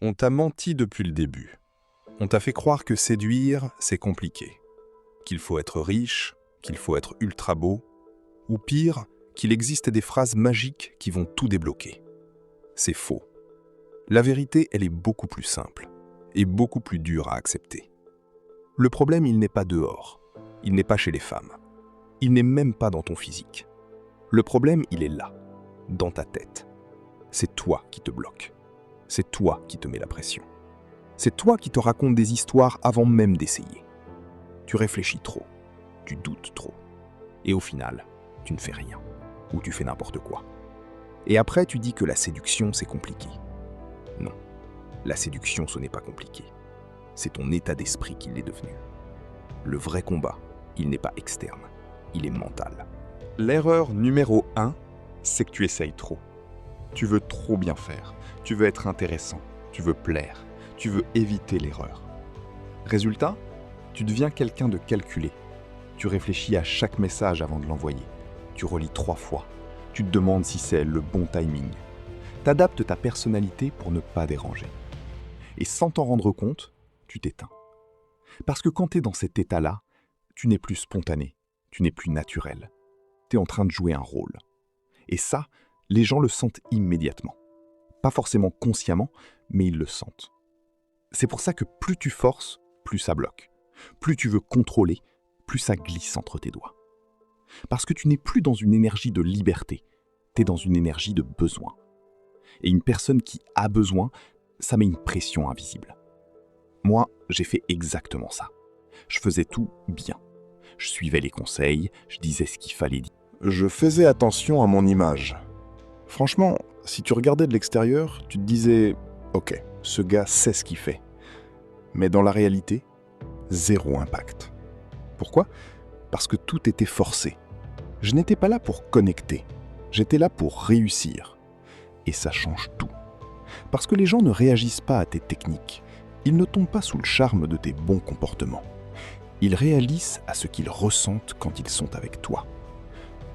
On t'a menti depuis le début. On t'a fait croire que séduire, c'est compliqué. Qu'il faut être riche, qu'il faut être ultra beau, ou pire, qu'il existe des phrases magiques qui vont tout débloquer. C'est faux. La vérité, elle est beaucoup plus simple et beaucoup plus dure à accepter. Le problème, il n'est pas dehors. Il n'est pas chez les femmes. Il n'est même pas dans ton physique. Le problème, il est là, dans ta tête. C'est toi qui te bloque. C'est toi qui te mets la pression. C'est toi qui te racontes des histoires avant même d'essayer. Tu réfléchis trop, tu doutes trop. Et au final, tu ne fais rien. Ou tu fais n'importe quoi. Et après, tu dis que la séduction, c'est compliqué. Non, la séduction, ce n'est pas compliqué. C'est ton état d'esprit qui l'est devenu. Le vrai combat, il n'est pas externe, il est mental. L'erreur numéro 1, c'est que tu essayes trop. Tu veux trop bien faire, tu veux être intéressant, tu veux plaire, tu veux éviter l'erreur. Résultat, tu deviens quelqu'un de calculé. Tu réfléchis à chaque message avant de l'envoyer. Tu relis 3 fois. Tu te demandes si c'est le bon timing. T'adaptes ta personnalité pour ne pas déranger. Et sans t'en rendre compte, tu t'éteins. Parce que quand tu es dans cet état-là, tu n'es plus spontané, tu n'es plus naturel. Tu es en train de jouer un rôle. Et ça, les gens le sentent immédiatement. Pas forcément consciemment, mais ils le sentent. C'est pour ça que plus tu forces, plus ça bloque. Plus tu veux contrôler, plus ça glisse entre tes doigts. Parce que tu n'es plus dans une énergie de liberté, tu es dans une énergie de besoin. Et une personne qui a besoin, ça met une pression invisible. Moi, j'ai fait exactement ça. Je faisais tout bien. Je suivais les conseils, je disais ce qu'il fallait dire. Je faisais attention à mon image. Franchement, si tu regardais de l'extérieur, tu te disais « Ok, ce gars sait ce qu'il fait ». Mais dans la réalité, zéro impact. Pourquoi ? Parce que tout était forcé. Je n'étais pas là pour connecter, j'étais là pour réussir. Et ça change tout. Parce que les gens ne réagissent pas à tes techniques. Ils ne tombent pas sous le charme de tes bons comportements. Ils réalisent à ce qu'ils ressentent quand ils sont avec toi.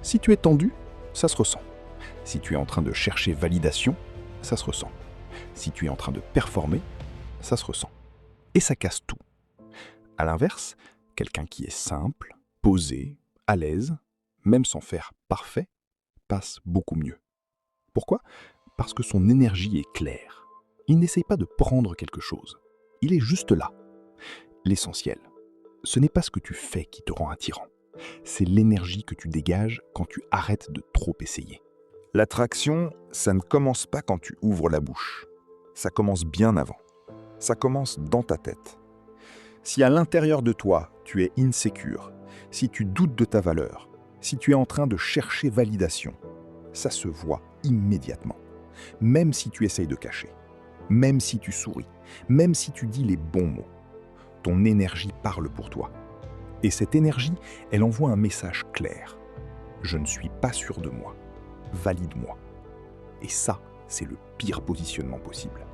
Si tu es tendu, ça se ressent. Si tu es en train de chercher validation, ça se ressent. Si tu es en train de performer, ça se ressent. Et ça casse tout. À l'inverse, quelqu'un qui est simple, posé, à l'aise, même sans faire parfait, passe beaucoup mieux. Pourquoi ? Parce que son énergie est claire. Il n'essaye pas de prendre quelque chose. Il est juste là. L'essentiel, ce n'est pas ce que tu fais qui te rend attirant. C'est l'énergie que tu dégages quand tu arrêtes de trop essayer. L'attraction, ça ne commence pas quand tu ouvres la bouche. Ça commence bien avant. Ça commence dans ta tête. Si à l'intérieur de toi, tu es insécure, si tu doutes de ta valeur, si tu es en train de chercher validation, ça se voit immédiatement. Même si tu essayes de cacher, même si tu souris, même si tu dis les bons mots, ton énergie parle pour toi. Et cette énergie, elle envoie un message clair. Je ne suis pas sûr de moi. Valide-moi. Et ça, c'est le pire positionnement possible.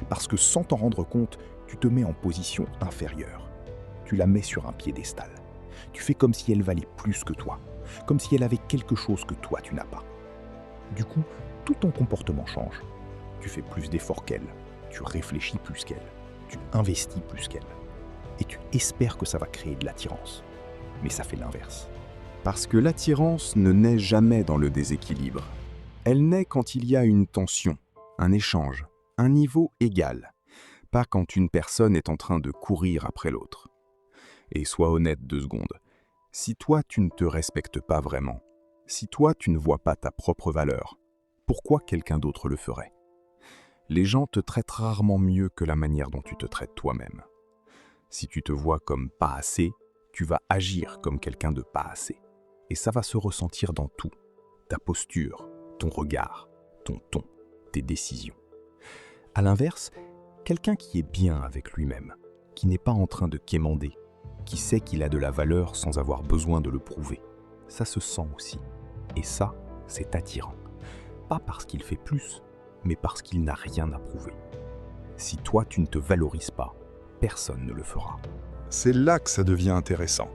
Parce que sans t'en rendre compte, tu te mets en position inférieure. Tu la mets sur un piédestal. Tu fais comme si elle valait plus que toi, comme si elle avait quelque chose que toi tu n'as pas. Du coup, tout ton comportement change. Tu fais plus d'efforts qu'elle, tu réfléchis plus qu'elle, tu investis plus qu'elle. Et tu espères que ça va créer de l'attirance. Mais ça fait l'inverse. Parce que l'attirance ne naît jamais dans le déséquilibre. Elle naît quand il y a une tension, un échange, un niveau égal. Pas quand une personne est en train de courir après l'autre. Et sois honnête 2 secondes. Si toi tu ne te respectes pas vraiment, si toi tu ne vois pas ta propre valeur, pourquoi quelqu'un d'autre le ferait ? Les gens te traitent rarement mieux que la manière dont tu te traites toi-même. Si tu te vois comme pas assez, tu vas agir comme quelqu'un de pas assez. Et ça va se ressentir dans tout. Ta posture, ton regard, ton ton, tes décisions. À l'inverse, quelqu'un qui est bien avec lui-même, qui n'est pas en train de quémander, qui sait qu'il a de la valeur sans avoir besoin de le prouver, ça se sent aussi. Et ça, c'est attirant. Pas parce qu'il fait plus, mais parce qu'il n'a rien à prouver. Si toi, tu ne te valorises pas, personne ne le fera. C'est là que ça devient intéressant.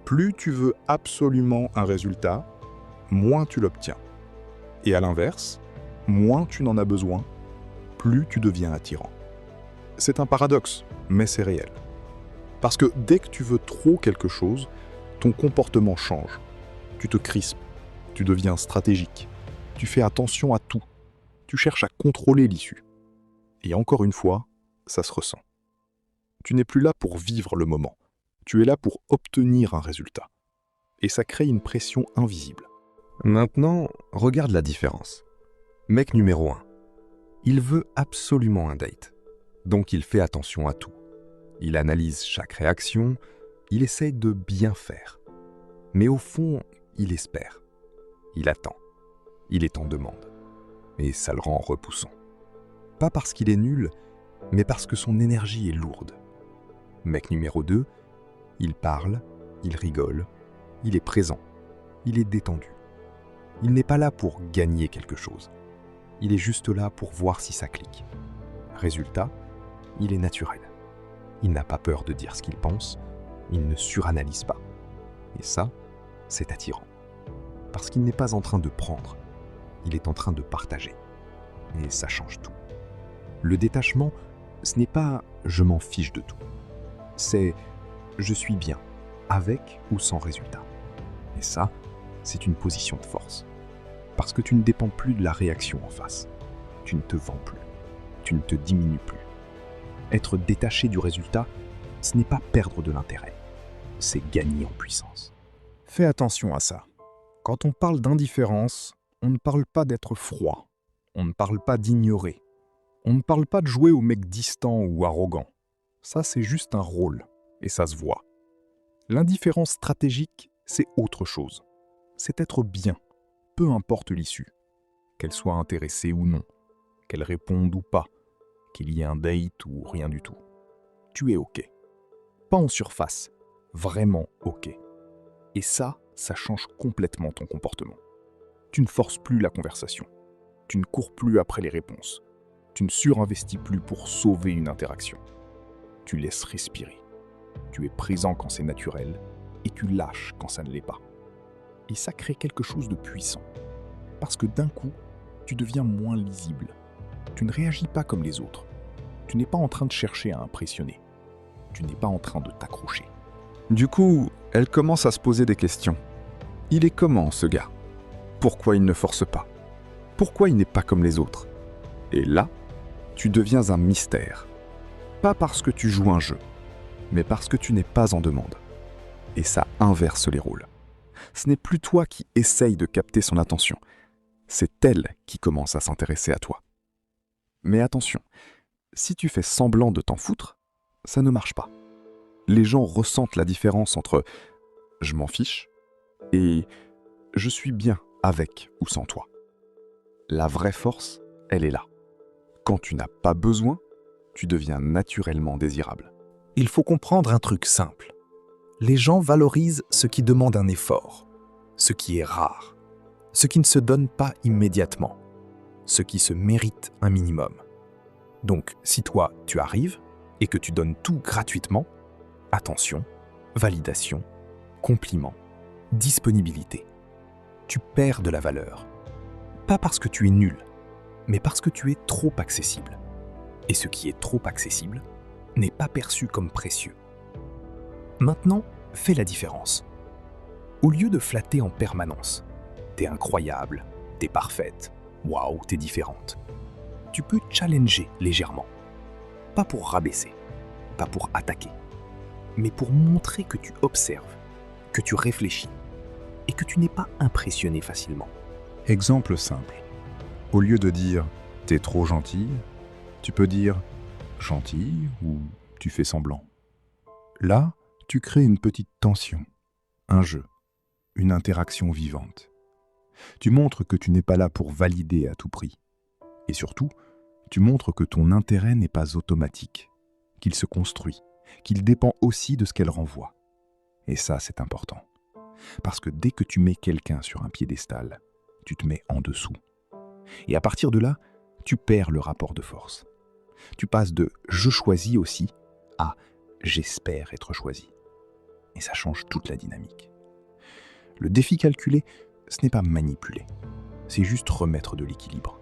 Plus tu veux absolument un résultat, moins tu l'obtiens. Et à l'inverse, moins tu n'en as besoin, plus tu deviens attirant. C'est un paradoxe, mais c'est réel. Parce que dès que tu veux trop quelque chose, ton comportement change. Tu te crispes, tu deviens stratégique, tu fais attention à tout, tu cherches à contrôler l'issue. Et encore une fois, ça se ressent. Tu n'es plus là pour vivre le moment, tu es là pour obtenir un résultat. Et ça crée une pression invisible. Maintenant, regarde la différence. Mec numéro 1. Il veut absolument un date. Donc il fait attention à tout. Il analyse chaque réaction, il essaye de bien faire. Mais au fond, il espère. Il attend. Il est en demande. Et ça le rend repoussant. Pas parce qu'il est nul, mais parce que son énergie est lourde. Mec numéro 2, il parle, il rigole, il est présent, il est détendu. Il n'est pas là pour gagner quelque chose. Il est juste là pour voir si ça clique. Résultat, il est naturel. Il n'a pas peur de dire ce qu'il pense, il ne suranalyse pas. Et ça, c'est attirant. Parce qu'il n'est pas en train de prendre, il est en train de partager. Et ça change tout. Le détachement, ce n'est pas « je m'en fiche de tout ». C'est « je suis bien, avec ou sans résultat ». Et ça, c'est une position de force. Parce que tu ne dépends plus de la réaction en face. Tu ne te vends plus. Tu ne te diminues plus. Être détaché du résultat, ce n'est pas perdre de l'intérêt. C'est gagner en puissance. Fais attention à ça. Quand on parle d'indifférence, on ne parle pas d'être froid. On ne parle pas d'ignorer. On ne parle pas de jouer au mec distant ou arrogant. Ça, c'est juste un rôle, et ça se voit. L'indifférence stratégique, c'est autre chose. C'est être bien, peu importe l'issue. Qu'elle soit intéressée ou non, qu'elle réponde ou pas, qu'il y ait un date ou rien du tout. Tu es OK. Pas en surface, vraiment OK. Et ça change complètement ton comportement. Tu ne forces plus la conversation. Tu ne cours plus après les réponses. Tu ne surinvestis plus pour sauver une interaction. Tu laisses respirer. Tu es présent quand c'est naturel et tu lâches quand ça ne l'est pas. Et ça crée quelque chose de puissant. Parce que d'un coup, tu deviens moins lisible. Tu ne réagis pas comme les autres. Tu n'es pas en train de chercher à impressionner. Tu n'es pas en train de t'accrocher. Du coup, elle commence à se poser des questions. Il est comment, ce gars? Pourquoi il ne force pas? Pourquoi il n'est pas comme les autres? Et là, tu deviens un mystère. Pas parce que tu joues un jeu, mais parce que tu n'es pas en demande. Et ça inverse les rôles. Ce n'est plus toi qui essaye de capter son attention. C'est elle qui commence à s'intéresser à toi. Mais attention, si tu fais semblant de t'en foutre, ça ne marche pas. Les gens ressentent la différence entre « je m'en fiche » et « je suis bien avec ou sans toi ». La vraie force, elle est là. Quand tu n'as pas besoin, tu deviens naturellement désirable. Il faut comprendre un truc simple. Les gens valorisent ce qui demande un effort, ce qui est rare, ce qui ne se donne pas immédiatement, ce qui se mérite un minimum. Donc, si toi, tu arrives et que tu donnes tout gratuitement, attention, validation, compliment, disponibilité, tu perds de la valeur. Pas parce que tu es nul, mais parce que tu es trop accessible. Et ce qui est trop accessible n'est pas perçu comme précieux. Maintenant, fais la différence. Au lieu de flatter en permanence, t'es incroyable, t'es parfaite, waouh, t'es différente. Tu peux challenger légèrement. Pas pour rabaisser, pas pour attaquer, mais pour montrer que tu observes, que tu réfléchis et que tu n'es pas impressionné facilement. Exemple simple. Au lieu de dire « t'es trop gentille », tu peux dire « gentil » ou « tu fais semblant ». Là, tu crées une petite tension, un jeu, une interaction vivante. Tu montres que tu n'es pas là pour valider à tout prix. Et surtout, tu montres que ton intérêt n'est pas automatique, qu'il se construit, qu'il dépend aussi de ce qu'elle renvoie. Et ça, c'est important. Parce que dès que tu mets quelqu'un sur un piédestal, tu te mets en dessous. Et à partir de là, tu perds le rapport de force. Tu passes de « je choisis aussi » à « j'espère être choisi ». Et ça change toute la dynamique. Le défi calculé, ce n'est pas manipuler, c'est juste remettre de l'équilibre.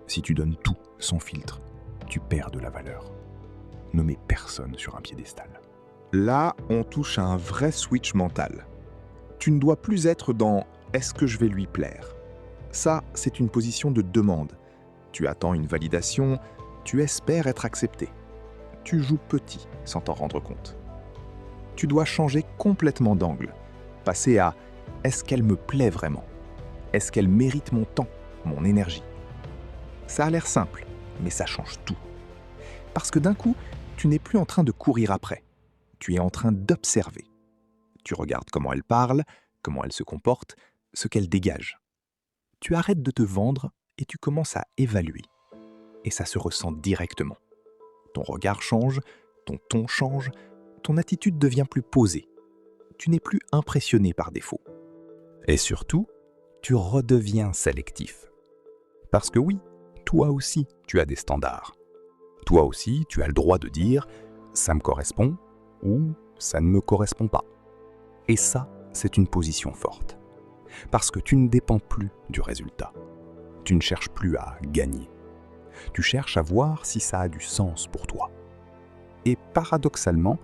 Si tu donnes tout sans filtre, tu perds de la valeur. ne mets personne sur un piédestal. Là, on touche à un vrai switch mental. Tu ne dois plus être dans « est-ce que je vais lui plaire ?» Ça, c'est une position de demande. Tu attends une validation, tu espères être accepté. Tu joues petit sans t'en rendre compte. Tu dois changer complètement d'angle. Passer à « est-ce qu'elle me plaît vraiment ? Est-ce qu'elle mérite mon temps, mon énergie ?» Ça a l'air simple, mais ça change tout. Parce que d'un coup, tu n'es plus en train de courir après. Tu es en train d'observer. Tu regardes comment elle parle, comment elle se comporte, ce qu'elle dégage. Tu arrêtes de te vendre et tu commences à évaluer. Et ça se ressent directement. Ton regard change, ton ton change, ton attitude devient plus posée. Tu n'es plus impressionné par défaut. Et surtout, tu redeviens sélectif. Parce que oui, toi aussi, tu as des standards. Toi aussi, tu as le droit de dire « ça me correspond » ou « ça ne me correspond pas ». Et ça, c'est une position forte. Parce que tu ne dépends plus du résultat. Tu ne cherches plus à gagner. Tu cherches à voir si ça a du sens pour toi. Et paradoxalement,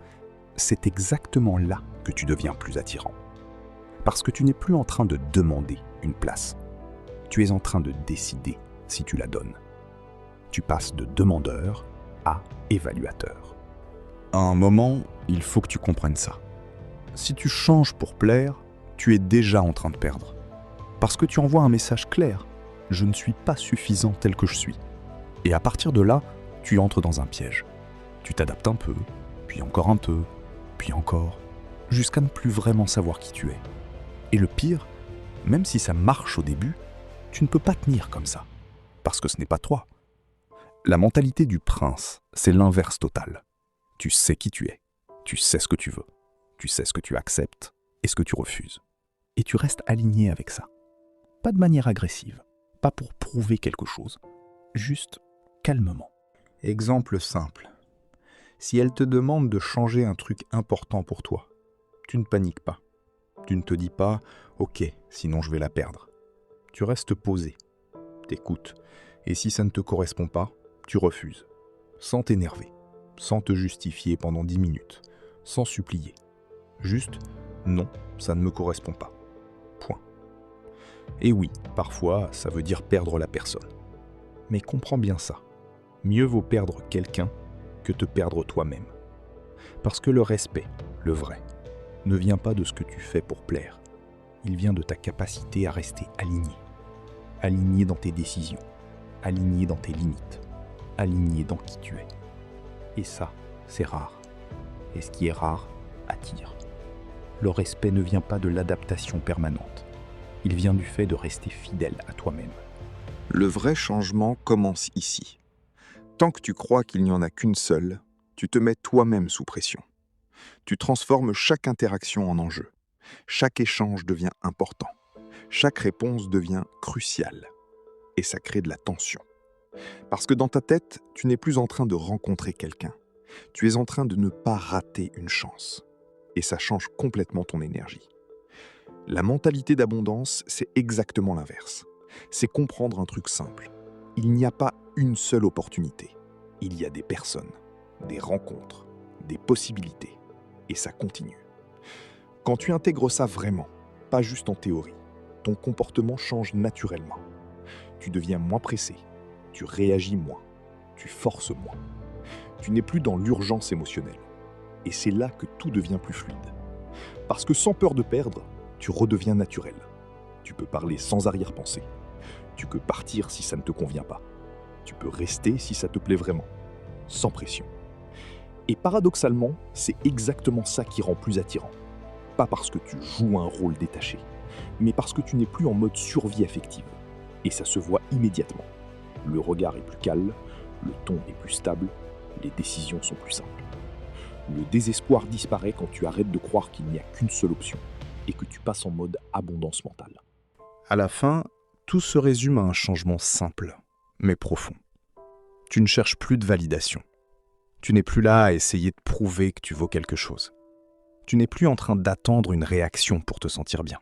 c'est exactement là que tu deviens plus attirant. Parce que tu n'es plus en train de demander une place. Tu es en train de décider si tu la donnes. Tu passes de demandeur à évaluateur. À un moment, il faut que tu comprennes ça. Si tu changes pour plaire, tu es déjà en train de perdre. Parce que tu envoies un message clair. Je ne suis pas suffisant tel que je suis. Et à partir de là, tu entres dans un piège. Tu t'adaptes un peu, puis encore un peu, puis encore, jusqu'à ne plus vraiment savoir qui tu es. Et le pire, même si ça marche au début, tu ne peux pas tenir comme ça. Parce que ce n'est pas toi. La mentalité du prince, c'est l'inverse total. Tu sais qui tu es, tu sais ce que tu veux, tu sais ce que tu acceptes et ce que tu refuses. Et tu restes aligné avec ça. Pas de manière agressive, pas pour prouver quelque chose, juste calmement. Exemple simple. Si elle te demande de changer un truc important pour toi, tu ne paniques pas. Tu ne te dis pas « ok, sinon je vais la perdre ». Tu restes posé, t'écoutes, et si ça ne te correspond pas, tu refuses, sans t'énerver, sans te justifier pendant 10 minutes, sans supplier. Juste « non, ça ne me correspond pas ». Point. Et oui, parfois, ça veut dire perdre la personne. Mais comprends bien ça. Mieux vaut perdre quelqu'un que te perdre toi-même. Parce que le respect, le vrai, ne vient pas de ce que tu fais pour plaire. Il vient de ta capacité à rester aligné. Aligné dans tes décisions, aligné dans tes limites, aligné dans qui tu es. Et ça, c'est rare. Et ce qui est rare attire. Le respect ne vient pas de l'adaptation permanente. Il vient du fait de rester fidèle à toi-même. Le vrai changement commence ici. Tant que tu crois qu'il n'y en a qu'une seule, tu te mets toi-même sous pression. Tu transformes chaque interaction en enjeu. Chaque échange devient important. Chaque réponse devient cruciale. Et ça crée de la tension. Parce que dans ta tête, tu n'es plus en train de rencontrer quelqu'un. Tu es en train de ne pas rater une chance. Et ça change complètement ton énergie. La mentalité d'abondance, c'est exactement l'inverse. C'est comprendre un truc simple. Il n'y a pas une seule opportunité. Il y a des personnes, des rencontres, des possibilités. Et ça continue. Quand tu intègres ça vraiment, pas juste en théorie, ton comportement change naturellement. Tu deviens moins pressé, tu réagis moins, tu forces moins. Tu n'es plus dans l'urgence émotionnelle. Et c'est là que tout devient plus fluide. Parce que sans peur de perdre, tu redeviens naturel. Tu peux parler sans arrière-pensée. Tu peux partir si ça ne te convient pas. Tu peux rester si ça te plaît vraiment, sans pression. Et paradoxalement, c'est exactement ça qui rend plus attirant. Pas parce que tu joues un rôle détaché, mais parce que tu n'es plus en mode survie affective. Et ça se voit immédiatement. Le regard est plus calme, le ton est plus stable, les décisions sont plus simples. Le désespoir disparaît quand tu arrêtes de croire qu'il n'y a qu'une seule option et que tu passes en mode abondance mentale. À la fin, tout se résume à un changement simple, mais profond. Tu ne cherches plus de validation. Tu n'es plus là à essayer de prouver que tu vaux quelque chose. Tu n'es plus en train d'attendre une réaction pour te sentir bien.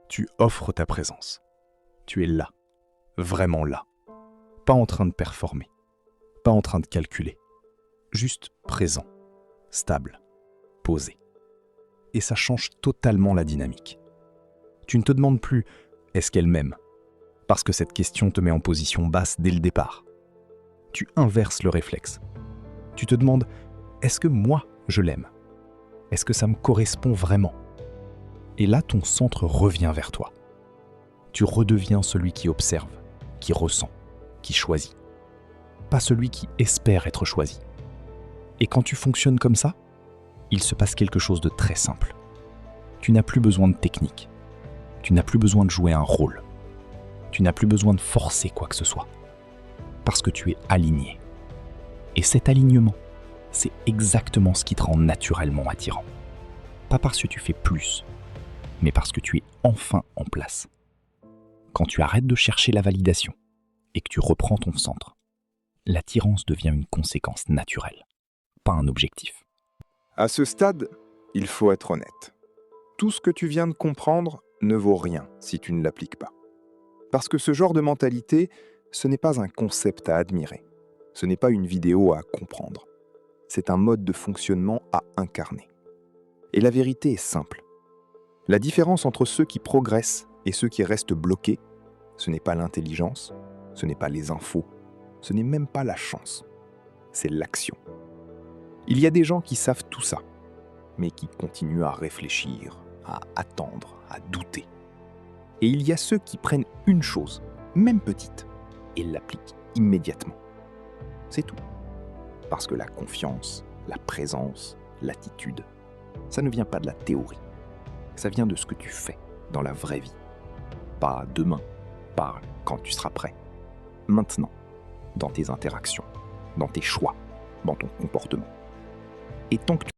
Tu offres ta présence. Tu es là, vraiment là. Pas en train de performer, pas en train de calculer. juste présent, stable, posé. Et ça change totalement la dynamique. Tu ne te demandes plus « est-ce qu'elle m'aime ?» parce que cette question te met en position basse dès le départ. Tu inverses le réflexe. Tu te demandes « est-ce que moi, je l'aime ? Est-ce que ça me correspond vraiment ?» Et là, ton centre revient vers toi. Tu redeviens celui qui observe, qui ressent, qui choisit. Pas celui qui espère être choisi. Et quand tu fonctionnes comme ça, il se passe quelque chose de très simple. Tu n'as plus besoin de technique. Tu n'as plus besoin de jouer un rôle. Tu n'as plus besoin de forcer quoi que ce soit. Parce que tu es aligné. Et cet alignement, c'est exactement ce qui te rend naturellement attirant. Pas parce que tu fais plus, mais parce que tu es enfin en place. Quand tu arrêtes de chercher la validation et que tu reprends ton centre, l'attirance devient une conséquence naturelle, pas un objectif. À ce stade, il faut être honnête. Tout ce que tu viens de comprendre ne vaut rien si tu ne l'appliques pas. Parce que ce genre de mentalité, ce n'est pas un concept à admirer. Ce n'est pas une vidéo à comprendre. C'est un mode de fonctionnement à incarner. Et la vérité est simple. La différence entre ceux qui progressent et ceux qui restent bloqués, ce n'est pas l'intelligence, ce n'est pas les infos, ce n'est même pas la chance. C'est l'action. Il y a des gens qui savent tout ça, mais qui continuent à réfléchir, à attendre, à douter. Et il y a ceux qui prennent une chose, même petite, et l'appliquent immédiatement. C'est tout. Parce que la confiance, la présence, l'attitude, ça ne vient pas de la théorie. Ça vient de ce que tu fais dans la vraie vie. Pas demain, pas quand tu seras prêt. Maintenant, dans tes interactions, dans tes choix, dans ton comportement. Et tant que